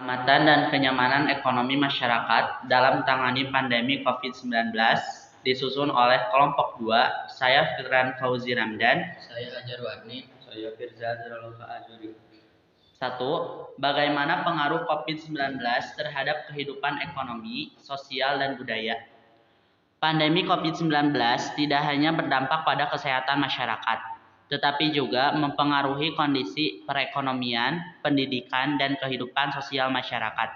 keselamatan dan kenyamanan ekonomi masyarakat dalam tangani pandemi COVID-19 disusun oleh kelompok 2, saya Firdan Fauzi Ramdan. Saya Hajar Warni. Saya Firza Zeraloka Azuri. 1. Bagaimana pengaruh COVID-19 terhadap kehidupan ekonomi, sosial, dan budaya? Pandemi COVID-19 tidak hanya berdampak pada kesehatan masyarakat, tetapi juga mempengaruhi kondisi perekonomian, pendidikan, dan kehidupan sosial masyarakat.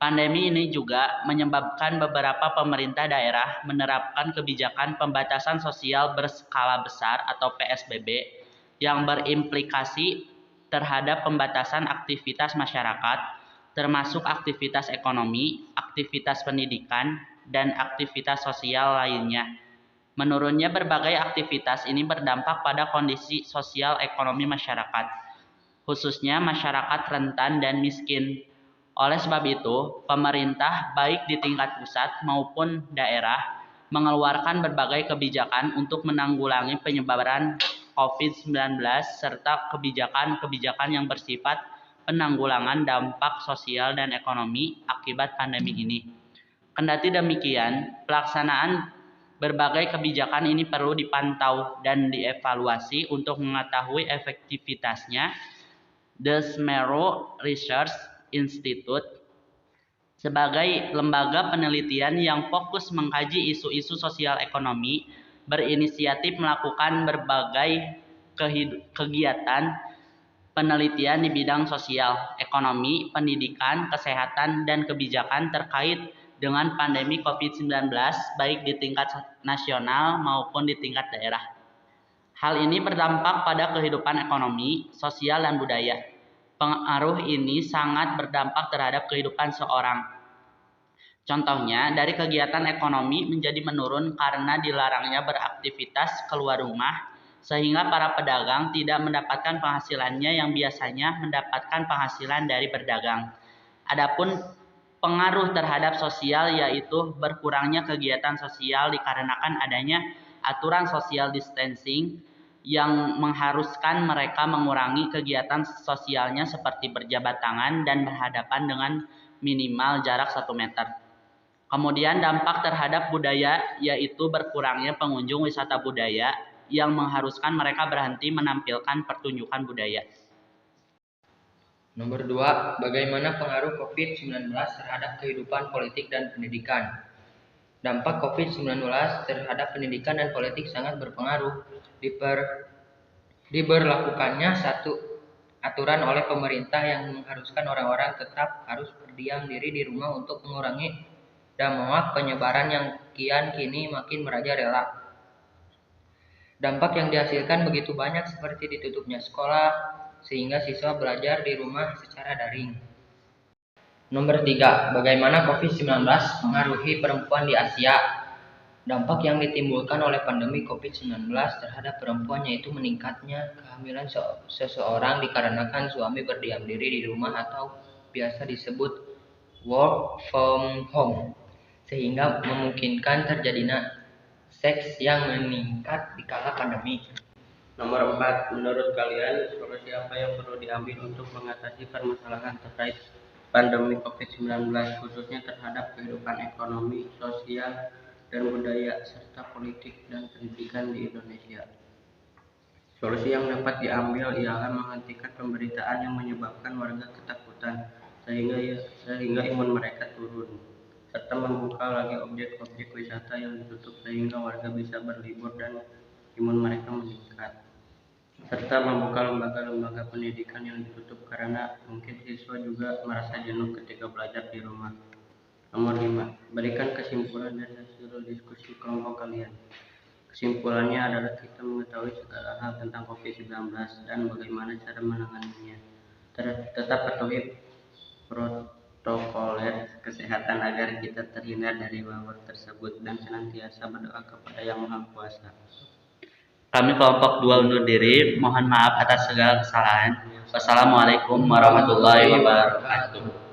Pandemi ini juga menyebabkan beberapa pemerintah daerah menerapkan kebijakan pembatasan sosial berskala besar atau PSBB yang berimplikasi terhadap pembatasan aktivitas masyarakat, termasuk aktivitas ekonomi, aktivitas pendidikan, dan aktivitas sosial lainnya. Menurunnya berbagai aktivitas ini berdampak pada kondisi sosial ekonomi masyarakat, khususnya masyarakat rentan dan miskin. Oleh sebab itu, pemerintah baik di tingkat pusat maupun daerah mengeluarkan berbagai kebijakan untuk menanggulangi penyebaran COVID-19 serta kebijakan-kebijakan yang bersifat penanggulangan dampak sosial dan ekonomi akibat pandemi ini. Kendati demikian, pelaksanaan berbagai kebijakan ini perlu dipantau dan dievaluasi untuk mengetahui efektivitasnya. The Smero Research Institute sebagai lembaga penelitian yang fokus mengkaji isu-isu sosial ekonomi berinisiatif melakukan berbagai kegiatan penelitian di bidang sosial, ekonomi, pendidikan, kesehatan, dan kebijakan terkait dengan pandemi COVID-19 baik di tingkat nasional maupun di tingkat daerah. Hal ini berdampak pada kehidupan ekonomi, sosial, dan budaya. Pengaruh ini sangat berdampak terhadap kehidupan seorang. Contohnya, dari kegiatan ekonomi menjadi menurun karena dilarangnya beraktivitas keluar rumah, sehingga para pedagang tidak mendapatkan penghasilannya yang biasanya mendapatkan penghasilan dari berdagang. Adapun pengaruh terhadap sosial yaitu berkurangnya kegiatan sosial dikarenakan adanya aturan social distancing yang mengharuskan mereka mengurangi kegiatan sosialnya seperti berjabat tangan dan berhadapan dengan minimal jarak 1 meter. Kemudian dampak terhadap budaya yaitu berkurangnya pengunjung wisata budaya yang mengharuskan mereka berhenti menampilkan pertunjukan budaya. Nomor 2, bagaimana pengaruh COVID-19 terhadap kehidupan politik dan pendidikan? Dampak COVID-19 terhadap pendidikan dan politik sangat berpengaruh. Diberlakukannya satu aturan oleh pemerintah yang mengharuskan orang-orang tetap harus berdiam diri di rumah untuk mengurangi dampak penyebaran yang kini makin merajalela. Dampak yang dihasilkan begitu banyak seperti ditutupnya sekolah, sehingga siswa belajar di rumah secara daring. Nomor 3, bagaimana COVID-19 mengaruhi perempuan di Asia? Dampak yang ditimbulkan oleh pandemi COVID-19 terhadap perempuan yaitu meningkatnya kehamilan seseorang dikarenakan suami berdiam diri di rumah atau biasa disebut work from home, sehingga memungkinkan terjadinya seks yang meningkat di kala pandemi. Nomor 4, menurut kalian solusi apa yang perlu diambil untuk mengatasi permasalahan terkait pandemi COVID-19 khususnya terhadap kehidupan ekonomi, sosial, dan budaya serta politik dan pendidikan di Indonesia? Solusi yang dapat diambil ialah menghentikan pemberitaan yang menyebabkan warga ketakutan sehingga imun mereka turun, serta membuka lagi objek-objek wisata yang ditutup sehingga warga bisa berlibur dan imun mereka meningkat, serta membuka lembaga-lembaga pendidikan yang ditutup karena mungkin siswa juga merasa jenuh ketika belajar di rumah. Nomor 5, berikan kesimpulan dan hasil diskusi kelompok kalian. Kesimpulannya adalah kita mengetahui segala hal tentang COVID-19 dan bagaimana cara menanganinya. Tetap patuhi protokoler kesehatan agar kita terhindar dari wabah tersebut dan senantiasa berdoa kepada Yang Maha Kuasa. Kami kelompok 2 undur diri. Mohon maaf atas segala kesalahan. Wassalamualaikum warahmatullahi wabarakatuh.